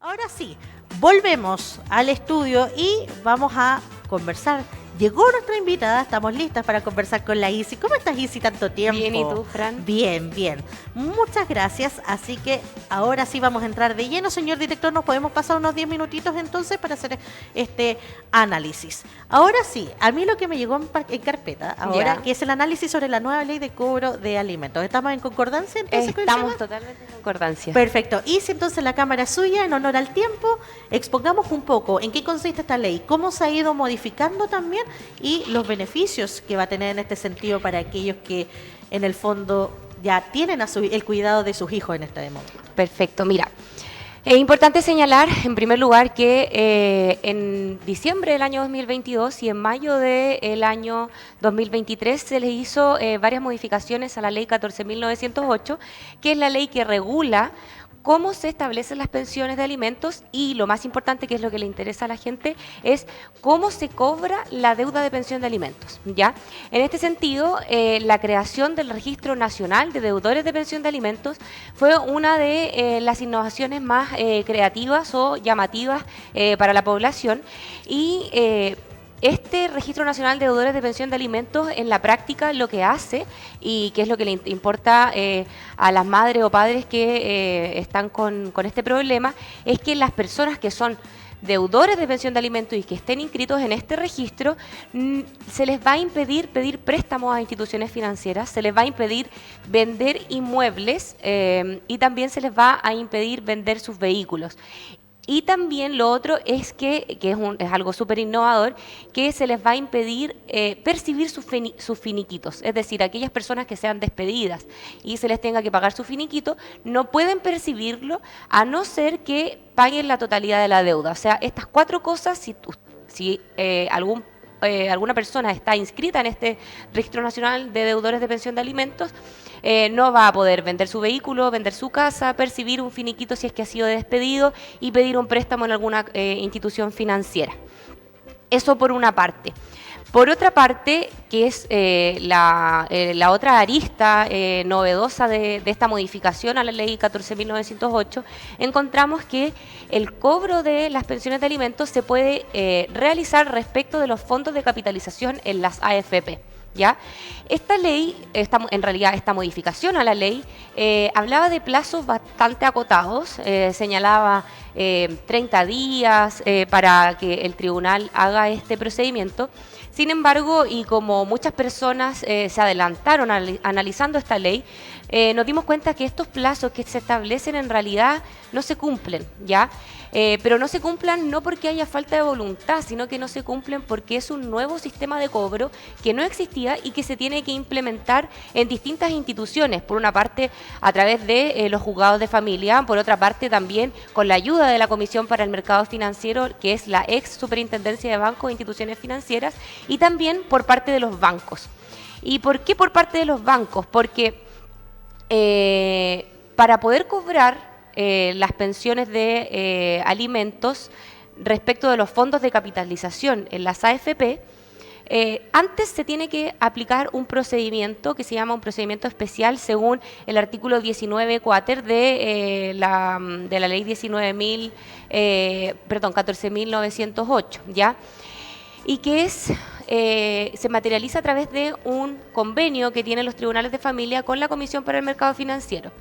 Ahora sí, volvemos al estudio y vamos a conversar. Llegó nuestra invitada, estamos listas para conversar con la Isi. ¿Cómo estás, Isi, tanto tiempo? Bien, ¿y tú, Fran? Bien, bien. Muchas gracias. Así que ahora sí vamos a entrar de lleno, señor director. Nos podemos pasar unos 10 minutitos entonces para hacer este análisis. Ahora sí, a mí lo que me llegó en carpeta ahora, que es el análisis sobre la nueva ley de cobro de alimentos. ¿Estamos en concordancia entonces? Estamos totalmente en concordancia. Perfecto. Isi, entonces la cámara es suya, en honor al tiempo. Expongamos un poco en qué consiste esta ley, cómo se ha ido modificando también y los beneficios que va a tener en este sentido para aquellos que en el fondo ya tienen el cuidado de sus hijos en este momento. Perfecto, mira. Es importante señalar, en primer lugar, que en diciembre del año 2022 y en mayo del año 2023 se les hizo varias modificaciones a la ley 14.908, que es la ley que regula cómo se establecen las pensiones de alimentos y lo más importante, que es lo que le interesa a la gente, es cómo se cobra la deuda de pensión de alimentos, ¿ya? En este sentido, la creación del Registro Nacional de Deudores de Pensión de Alimentos fue una de las innovaciones más creativas o llamativas para la población y este Registro Nacional de Deudores de Pensión de Alimentos en la práctica lo que hace, y que es lo que le importa a las madres o padres que están con este problema, es que las personas que son deudores de pensión de alimentos y que estén inscritos en este registro, se les va a impedir pedir préstamos a instituciones financieras, se les va a impedir vender inmuebles y también se les va a impedir vender sus vehículos. Y también lo otro es que es algo súper innovador, que se les va a impedir percibir sus finiquitos. Es decir, aquellas personas que sean despedidas y se les tenga que pagar su finiquito, no pueden percibirlo a no ser que paguen la totalidad de la deuda. O sea, estas cuatro cosas, si alguna persona está inscrita en este Registro Nacional de Deudores de Pensión de Alimentos, no va a poder vender su vehículo, vender su casa, percibir un finiquito si es que ha sido despedido y pedir un préstamo en alguna institución financiera. Eso por una parte. Por otra parte, que es la otra arista novedosa de esta modificación a la ley 14.908, encontramos que el cobro de las pensiones de alimentos se puede realizar respecto de los fondos de capitalización en las AFP. ¿Ya? Esta ley, en realidad esta modificación a la ley, hablaba de plazos bastante acotados, señalaba 30 días para que el tribunal haga este procedimiento. Sin embargo, y como muchas personas se adelantaron analizando esta ley, nos dimos cuenta que estos plazos que se establecen en realidad no se cumplen, ¿ya? Pero no se cumplan no porque haya falta de voluntad, sino que no se cumplen porque es un nuevo sistema de cobro que no existía y que se tiene que implementar en distintas instituciones, por una parte a través de los juzgados de familia, por otra parte también con la ayuda de la Comisión para el Mercado Financiero, que es la ex Superintendencia de Bancos e Instituciones Financieras, y también por parte de los bancos. ¿Y por qué por parte de los bancos? Porque para poder cobrar las pensiones de alimentos respecto de los fondos de capitalización en las AFP, antes se tiene que aplicar un procedimiento que se llama un procedimiento especial según el artículo 19 cuater de la ley 14.908, ¿ya? Y que se materializa a través de un convenio que tienen los tribunales de familia con la Comisión para el Mercado Financiero.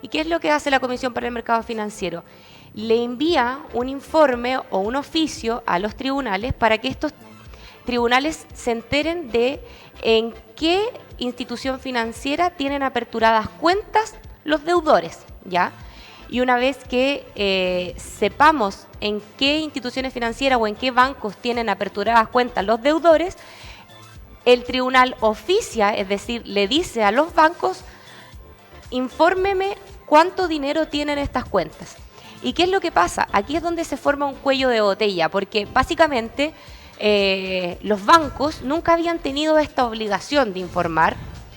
¿Y qué es lo que hace la Comisión para el Mercado Financiero? Le envía un informe o un oficio a los tribunales para que estos tribunales se enteren de en qué institución financiera tienen aperturadas cuentas los deudores, ¿ya? Y una vez que sepamos en qué instituciones financieras o en qué bancos tienen aperturadas cuentas los deudores, el tribunal oficia, es decir, le dice a los bancos: infórmeme cuánto dinero tienen estas cuentas. ¿Y qué es lo que pasa? Aquí es donde se forma un cuello de botella, porque básicamente los bancos nunca habían tenido esta obligación de informar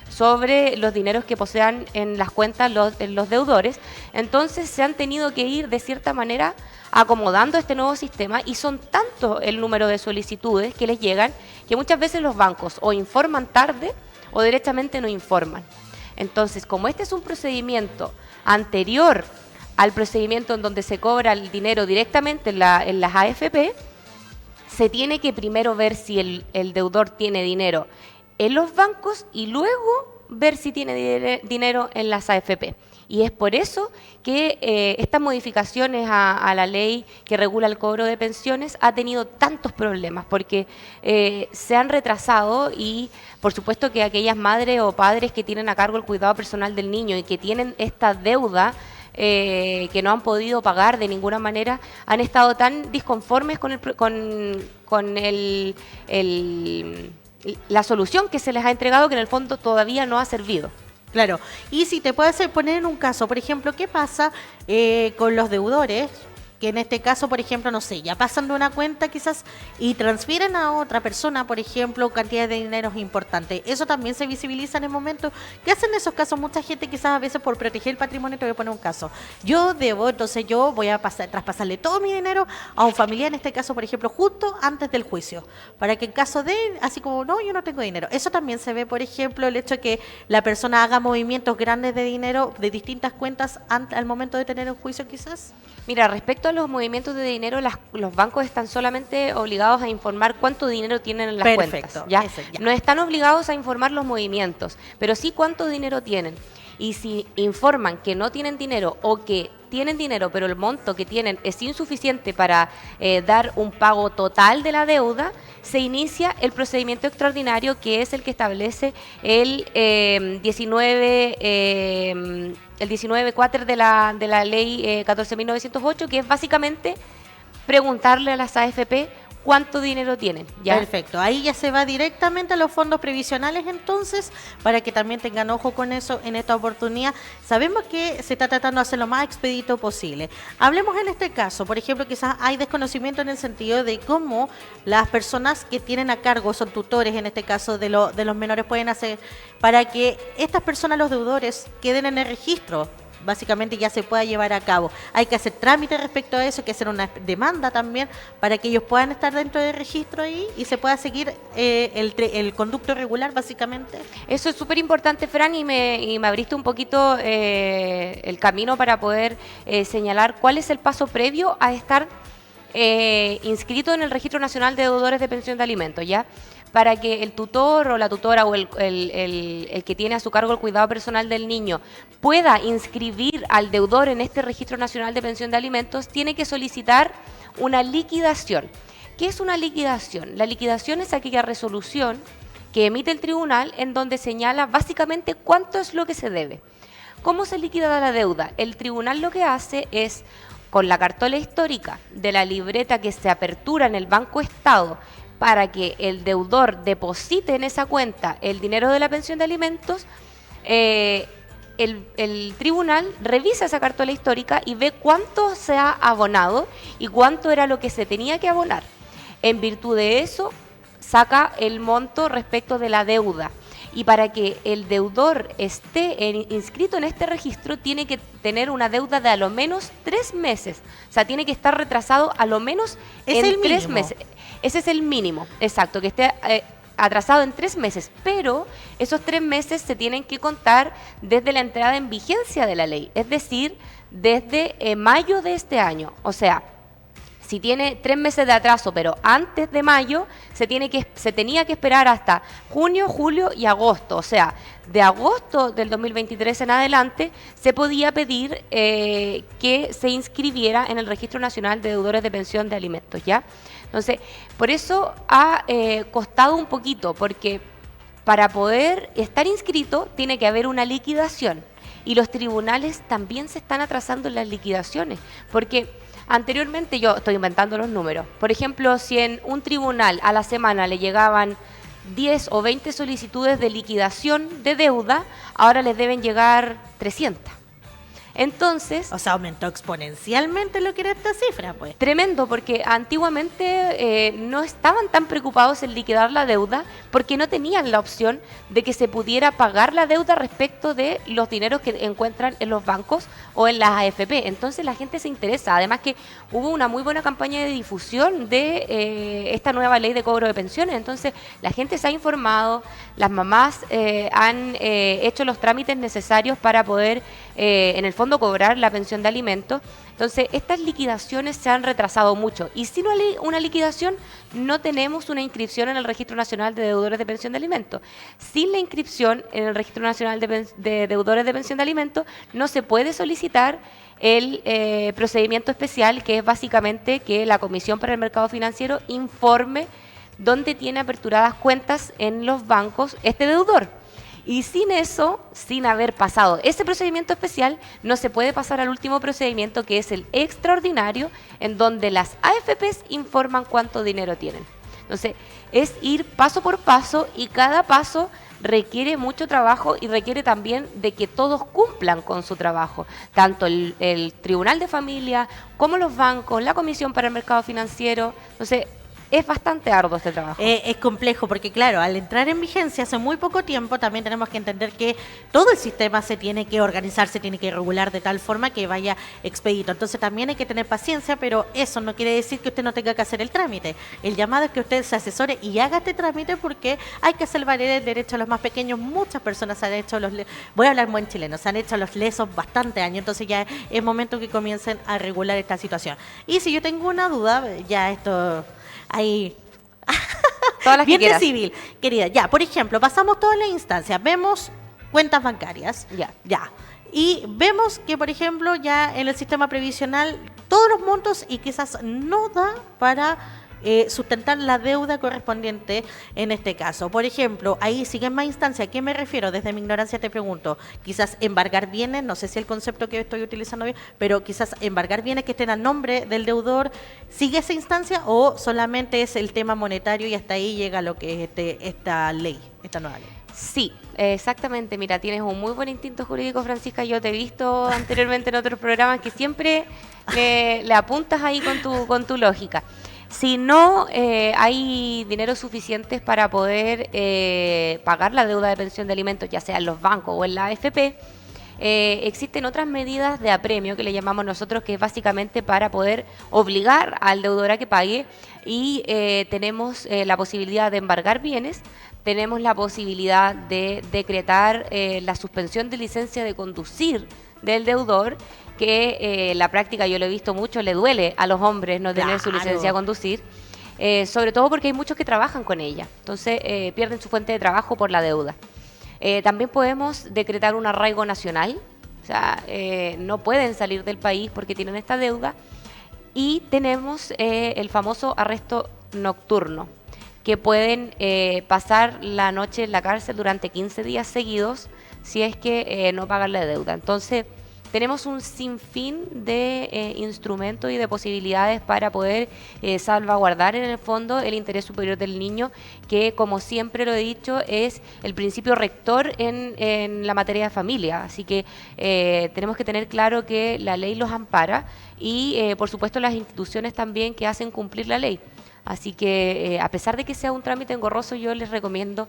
sobre los dineros que posean en las cuentas los deudores. Entonces se han tenido que ir de cierta manera acomodando este nuevo sistema, y son tanto el número de solicitudes que les llegan que muchas veces los bancos o informan tarde o directamente no informan. Entonces, como este es un procedimiento anterior al procedimiento en donde se cobra el dinero directamente en las AFP, se tiene que primero ver si el deudor tiene dinero en los bancos y luego ver si tiene dinero en las AFP. Y es por eso que estas modificaciones a la ley que regula el cobro de pensiones ha tenido tantos problemas, porque se han retrasado y por supuesto que aquellas madres o padres que tienen a cargo el cuidado personal del niño y que tienen esta deuda que no han podido pagar de ninguna manera, han estado tan disconformes con la solución que se les ha entregado, que en el fondo todavía no ha servido. Claro, y si te puedes poner en un caso, por ejemplo, ¿qué pasa con los deudores? Que en este caso, por ejemplo, no sé, ya pasan de una cuenta quizás y transfieren a otra persona, por ejemplo, cantidad de dinero importante. Eso también se visibiliza en el momento. ¿Qué hacen en esos casos? Mucha gente quizás a veces por proteger el patrimonio, te voy a poner un caso. Yo debo, entonces yo voy a traspasarle todo mi dinero a un familiar, en este caso, por ejemplo, justo antes del juicio, para que en caso de, así como, no, yo no tengo dinero. Eso también se ve, por ejemplo, el hecho de que la persona haga movimientos grandes de dinero de distintas cuentas al momento de tener un juicio quizás. Mira, respecto a los movimientos de dinero, los bancos están solamente obligados a informar cuánto dinero tienen en las cuentas. ¿Ya? No están obligados a informar los movimientos, pero sí cuánto dinero tienen. Y si informan que no tienen dinero o que tienen dinero, pero el monto que tienen es insuficiente para dar un pago total de la deuda, se inicia el procedimiento extraordinario, que es el que establece el 19.4 de la ley 14.908, que es básicamente preguntarle a las AFP cuánto dinero tienen. ¿Ya? Perfecto, ahí ya se va directamente a los fondos previsionales entonces, para que también tengan ojo con eso en esta oportunidad. Sabemos que se está tratando de hacer lo más expedito posible. Hablemos en este caso, por ejemplo, quizás hay desconocimiento en el sentido de cómo las personas que tienen a cargo, son tutores en este caso de los menores, pueden hacer para que estas personas, los deudores, queden en el registro. Básicamente ya se pueda llevar a cabo. Hay que hacer trámites respecto a eso, hay que hacer una demanda también para que ellos puedan estar dentro del registro ahí y se pueda seguir el conducto regular, básicamente. Eso es súper importante, Fran, y me abriste un poquito el camino para poder señalar cuál es el paso previo a estar inscrito en el Registro Nacional de Deudores de Pensión de Alimentos, ¿ya? Para que el tutor o la tutora o el que tiene a su cargo el cuidado personal del niño pueda inscribir al deudor en este Registro Nacional de Pensión de Alimentos, tiene que solicitar una liquidación. ¿Qué es una liquidación? La liquidación es aquella resolución que emite el tribunal en donde señala básicamente cuánto es lo que se debe. ¿Cómo se liquida la deuda? El tribunal lo que hace es, con la cartola histórica de la libreta que se apertura en el Banco Estado, para que el deudor deposite en esa cuenta el dinero de la pensión de alimentos, el tribunal revisa esa cartola histórica y ve cuánto se ha abonado y cuánto era lo que se tenía que abonar. En virtud de eso, saca el monto respecto de la deuda. Y para que el deudor esté inscrito en este registro, tiene que tener una deuda de a lo menos 3 meses. O sea, tiene que estar retrasado a lo menos en 3 meses. Ese es el mínimo, exacto, que esté atrasado en 3 meses. Pero esos 3 meses se tienen que contar desde la entrada en vigencia de la ley, es decir, desde mayo de este año. O sea, si tiene 3 meses de atraso, pero antes de mayo, se tenía que esperar hasta junio, julio y agosto. O sea, de agosto del 2023 en adelante, se podía pedir que se inscribiera en el Registro Nacional de Deudores de Pensión de Alimentos, ¿ya? Entonces, por eso ha costado un poquito, porque para poder estar inscrito tiene que haber una liquidación. Y los tribunales también se están atrasando en las liquidaciones, porque anteriormente, yo estoy inventando los números, por ejemplo, si en un tribunal a la semana le llegaban 10 o 20 solicitudes de liquidación de deuda, ahora les deben llegar 300. Entonces, o sea, aumentó exponencialmente lo que era esta cifra, pues. Tremendo, porque antiguamente no estaban tan preocupados en liquidar la deuda porque no tenían la opción de que se pudiera pagar la deuda respecto de los dineros que encuentran en los bancos o en las AFP. Entonces la gente se interesa. Además que hubo una muy buena campaña de difusión de esta nueva ley de cobro de pensiones. Entonces la gente se ha informado, las mamás han hecho los trámites necesarios para poder en el fondo cobrar la pensión de alimentos. Entonces, estas liquidaciones se han retrasado mucho y sin una liquidación no tenemos una inscripción en el Registro Nacional de Deudores de Pensión de Alimentos. Sin la inscripción en el Registro Nacional de Deudores de Pensión de Alimentos no se puede solicitar el procedimiento especial, que es básicamente que la Comisión para el Mercado Financiero informe dónde tiene aperturadas cuentas en los bancos este deudor. Y sin eso, sin haber pasado ese procedimiento especial, no se puede pasar al último procedimiento, que es el extraordinario, en donde las AFPs informan cuánto dinero tienen. Entonces, es ir paso por paso y cada paso requiere mucho trabajo y requiere también de que todos cumplan con su trabajo, tanto el Tribunal de Familia como los bancos, la Comisión para el Mercado Financiero. Entonces, es bastante arduo este trabajo. Es complejo porque, claro, al entrar en vigencia hace muy poco tiempo, también tenemos que entender que todo el sistema se tiene que organizar, se tiene que regular de tal forma que vaya expedito. Entonces también hay que tener paciencia, pero eso no quiere decir que usted no tenga que hacer el trámite. El llamado es que usted se asesore y haga este trámite, porque hay que hacer valer el derecho a los más pequeños. Muchas personas han hecho voy a hablar buen chileno, se han hecho los lesos bastante años, entonces ya es momento que comiencen a regular esta situación. Y si yo tengo una duda, ya esto... Ahí. Todas las bien que de quieras. civil, querida. Ya, por ejemplo, pasamos todas las instancias, vemos cuentas bancarias. Ya. Y vemos que, por ejemplo, ya en el sistema previsional, todos los montos y quizás no da para sustentar la deuda correspondiente en este caso. Por ejemplo, ahí sigue más instancia. ¿A qué me refiero? Desde mi ignorancia te pregunto. Quizás embargar bienes, no sé si el concepto que estoy utilizando bien, pero quizás embargar bienes que estén a nombre del deudor. ¿Sigue esa instancia o solamente es el tema monetario y hasta ahí llega lo que es esta ley, esta nueva ley? Sí, exactamente. Mira, tienes un muy buen instinto jurídico, Francisca. Yo te he visto anteriormente en otros programas que siempre le apuntas ahí con tu lógica. Si no hay dinero suficientes para poder pagar la deuda de pensión de alimentos, ya sea en los bancos o en la AFP, existen otras medidas de apremio que le llamamos nosotros, que es básicamente para poder obligar al deudor a que pague, y tenemos la posibilidad de embargar bienes, tenemos la posibilidad de decretar la suspensión de licencia de conducir del deudor, que la práctica, yo lo he visto mucho, le duele a los hombres no tener su licencia de conducir, sobre todo porque hay muchos que trabajan con ella, entonces pierden su fuente de trabajo por la deuda. También podemos decretar un arraigo nacional, o sea, no pueden salir del país porque tienen esta deuda, y tenemos el famoso arresto nocturno, que pueden pasar la noche en la cárcel durante 15 días seguidos si es que no pagan la deuda. Entonces, tenemos un sinfín de instrumentos y de posibilidades para poder salvaguardar en el fondo el interés superior del niño, que, como siempre lo he dicho, es el principio rector en la materia de familia. Así que tenemos que tener claro que la ley los ampara y, por supuesto, las instituciones también que hacen cumplir la ley. Así que, a pesar de que sea un trámite engorroso, yo les recomiendo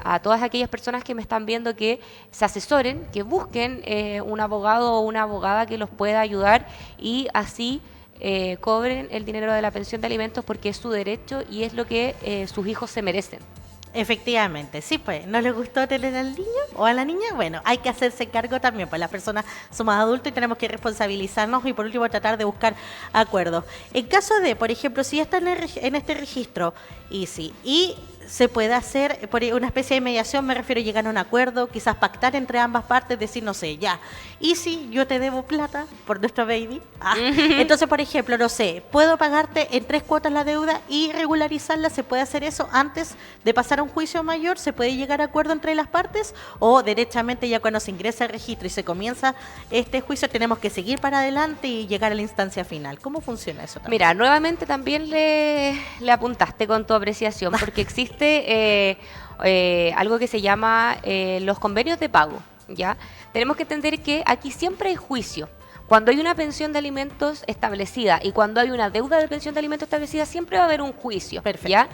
a todas aquellas personas que me están viendo que se asesoren, que busquen un abogado o una abogada que los pueda ayudar, y así cobren el dinero de la pensión de alimentos, porque es su derecho y es lo que sus hijos se merecen. Efectivamente, sí, pues, ¿no les gustó tener al niño o a la niña? Bueno, hay que hacerse cargo también, pues las personas somos adultos y tenemos que responsabilizarnos, y por último tratar de buscar acuerdos. En caso de, por ejemplo, si ya está en este registro, y se puede hacer por una especie de mediación, me refiero a llegar a un acuerdo, quizás pactar entre ambas partes, decir, no sé, ya, y si yo te debo plata por nuestro baby, entonces, por ejemplo, no sé, puedo pagarte en 3 cuotas la deuda y regularizarla. ¿Se puede hacer eso antes de pasar a un juicio mayor? ¿Se puede llegar a acuerdo entre las partes? ¿O derechamente ya cuando se ingresa al registro y se comienza este juicio tenemos que seguir para adelante y llegar a la instancia final? ¿Cómo funciona eso también? Mira, nuevamente también le apuntaste con tu apreciación, porque existe algo que se llama los convenios de pago, ¿ya? Tenemos que entender que aquí siempre hay juicio. Cuando hay una pensión de alimentos establecida y cuando hay una deuda de pensión de alimentos establecida, siempre va a haber un juicio. Perfecto. ¿Ya?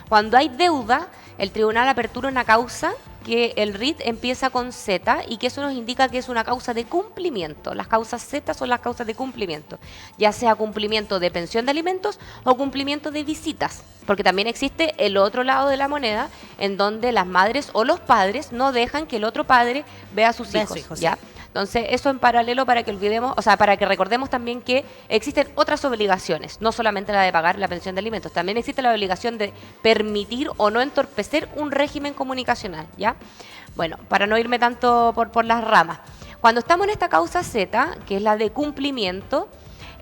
Cuando hay deuda, el tribunal apertura una causa que el RIT empieza con Z, y que eso nos indica que es una causa de cumplimiento. Las causas Z son las causas de cumplimiento, ya sea cumplimiento de pensión de alimentos o cumplimiento de visitas, porque también existe el otro lado de la moneda, en donde las madres o los padres no dejan que el otro padre vea a sus hijos, ¿ya? Sí. Entonces, eso en paralelo para que olvidemos, o sea, para que recordemos también que existen otras obligaciones, no solamente la de pagar la pensión de alimentos, también existe la obligación de permitir o no entorpecer un régimen comunicacional, ¿ya? Bueno, para no irme tanto por las ramas. Cuando estamos en esta causa Z, que es la de cumplimiento,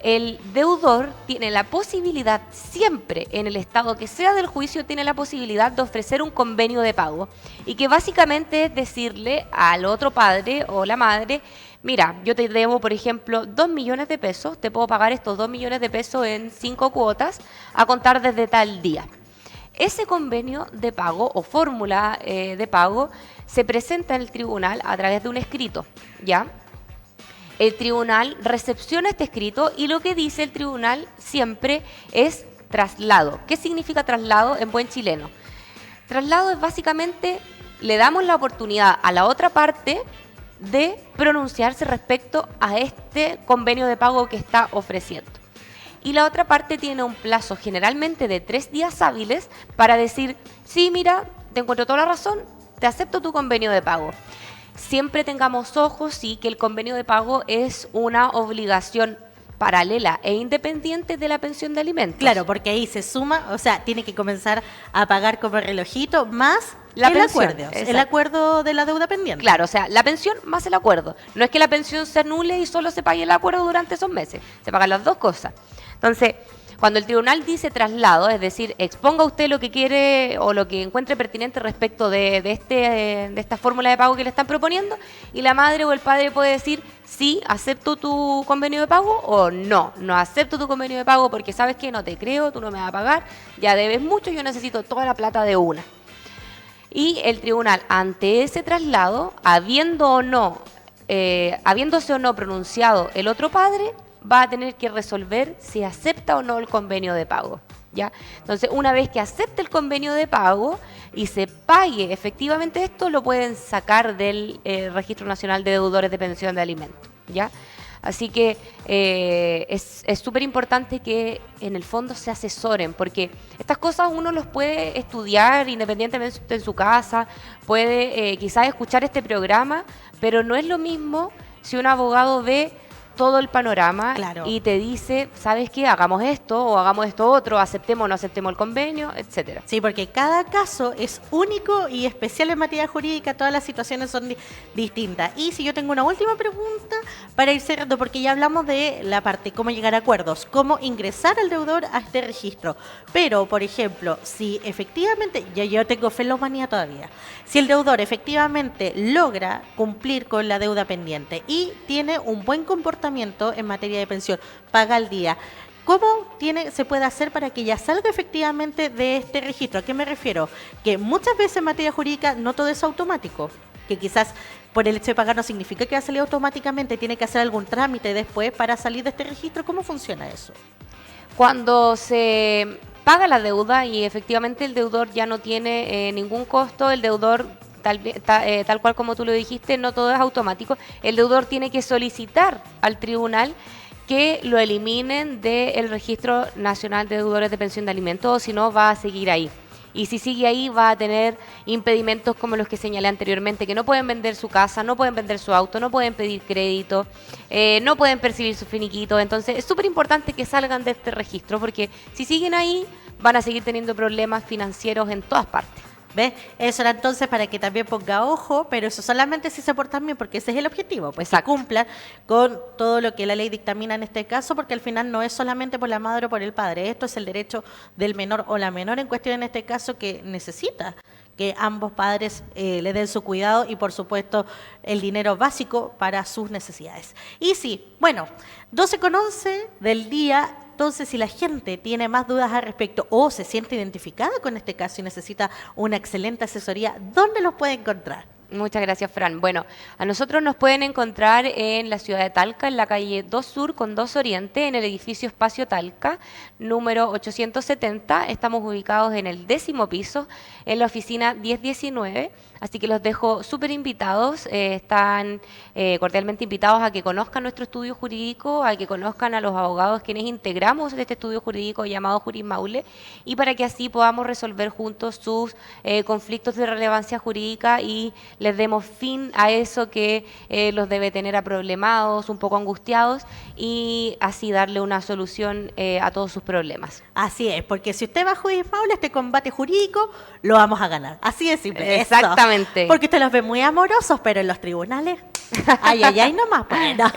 el deudor tiene la posibilidad, siempre en el estado que sea del juicio, tiene la posibilidad de ofrecer un convenio de pago y que básicamente es decirle al otro padre o la madre, mira, yo te debo, por ejemplo, 2 millones de pesos, te puedo pagar estos 2 millones de pesos en 5 cuotas a contar desde tal día. Ese convenio de pago o fórmula de pago se presenta en el tribunal a través de un escrito, ¿ya? El tribunal recepciona este escrito y lo que dice el tribunal siempre es traslado. ¿Qué significa traslado en buen chileno? Traslado es básicamente, le damos la oportunidad a la otra parte de pronunciarse respecto a este convenio de pago que está ofreciendo. Y la otra parte tiene un plazo generalmente de 3 días hábiles para decir, sí, mira, te encuentro toda la razón, te acepto tu convenio de pago. Siempre tengamos ojos, sí, que el convenio de pago es una obligación paralela e independiente de la pensión de alimentos. Claro, porque ahí se suma, o sea, tiene que comenzar a pagar como relojito más la el pensión, acuerdo, exacto. el acuerdo de la deuda pendiente. Claro, o sea, la pensión más el acuerdo. No es que la pensión se anule y solo se pague el acuerdo durante esos meses, se pagan las dos cosas. Entonces, cuando el tribunal dice traslado, es decir, exponga usted lo que quiere o lo que encuentre pertinente respecto de esta fórmula de pago que le están proponiendo, y la madre o el padre puede decir, sí, acepto tu convenio de pago, o no, no acepto tu convenio de pago porque sabes que no te creo, tú no me vas a pagar, ya debes mucho, yo necesito toda la plata de una. Y el tribunal, ante ese traslado, habiéndose o no pronunciado el otro padre, va a tener que resolver si acepta o no el convenio de pago, ¿ya? Entonces, una vez que acepte el convenio de pago y se pague efectivamente esto, lo pueden sacar del Registro Nacional de Deudores de Pensión de Alimentos, ¿ya? Así que es súper importante que en el fondo se asesoren, porque estas cosas uno los puede estudiar independientemente en su casa, puede quizás escuchar este programa, pero no es lo mismo si un abogado ve todo el panorama, claro, y te dice, ¿sabes qué? Hagamos esto o hagamos esto otro, aceptemos o no aceptemos el convenio, etcétera. Sí, porque cada caso es único y especial en materia jurídica, todas las situaciones son distintas. Y si yo tengo una última pregunta para ir cerrando, porque ya hablamos de la parte cómo llegar a acuerdos, cómo ingresar al deudor a este registro. Pero, por ejemplo, si efectivamente, ya yo tengo fe en la humanidad todavía, si el deudor efectivamente logra cumplir con la deuda pendiente y tiene un buen comportamiento en materia de pensión, paga al día, ¿cómo se puede hacer para que ya salga efectivamente de este registro? ¿A qué me refiero? Que muchas veces en materia jurídica no todo es automático, que quizás por el hecho de pagar no significa que va a salir automáticamente, tiene que hacer algún trámite después para salir de este registro. ¿Cómo funciona eso? Cuando se paga la deuda y efectivamente el deudor ya no tiene ningún costo, el deudor tal cual como tú lo dijiste, no todo es automático. El deudor tiene que solicitar al tribunal que lo eliminen del Registro Nacional de Deudores de Pensión de Alimentos, o si no, va a seguir ahí. Y si sigue ahí, va a tener impedimentos como los que señalé anteriormente, que no pueden vender su casa, no pueden vender su auto, no pueden pedir crédito, no pueden percibir su finiquito. Entonces, es súper importante que salgan de este registro, porque si siguen ahí, van a seguir teniendo problemas financieros en todas partes. ¿Ves? Eso era entonces para que también ponga ojo, pero eso solamente si se portan bien, porque ese es el objetivo, pues que cumplan con todo lo que la ley dictamina en este caso, porque al final no es solamente por la madre o por el padre, esto es el derecho del menor o la menor en cuestión en este caso, que necesita que ambos padres le den su cuidado y por supuesto el dinero básico para sus necesidades. Y sí, bueno, 12:11 del día. Entonces, si la gente tiene más dudas al respecto o se siente identificada con este caso y necesita una excelente asesoría, ¿dónde los puede encontrar? Muchas gracias, Fran. Bueno, a nosotros nos pueden encontrar en la ciudad de Talca, en la calle 2 Sur con 2 Oriente, en el edificio Espacio Talca, número 870. Estamos ubicados en el 10º piso, en la oficina 1019. Así que los dejo súper invitados, están cordialmente invitados a que conozcan nuestro estudio jurídico, a que conozcan a los abogados quienes integramos este estudio jurídico llamado Jurismaule, y para que así podamos resolver juntos sus conflictos de relevancia jurídica y les demos fin a eso que los debe tener aproblemados, un poco angustiados, y así darle una solución a todos sus problemas. Así es, porque si usted va a Juiz Maule, este combate jurídico lo vamos a ganar. Así de simple. Exactamente. Eso. Porque usted los ve muy amorosos, pero en los tribunales, ay, ay, ay, nomás. Bueno.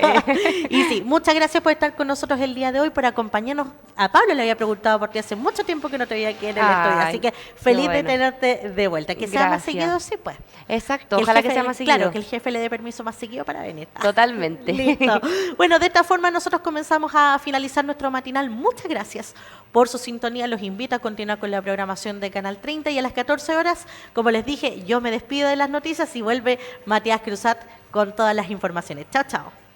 Y sí, muchas gracias por estar con nosotros el día de hoy, por acompañarnos. A Pablo le había preguntado por ti hace mucho tiempo que no te veía aquí en el estudio, así que feliz de tenerte de vuelta. Que sea más seguido, sí, pues. Exacto, ojalá que sea más seguido. Claro, que el jefe le dé permiso más seguido para venir. Totalmente. Listo. Bueno, de esta forma nosotros comenzamos a finalizar nuestro matinal. Muchas gracias por su sintonía. Los invito a continuar con la programación de Canal 30 y a las 14 horas, como les dije, yo me despido de las noticias y vuelve Matías Cruzat con todas las informaciones. Chao, chao.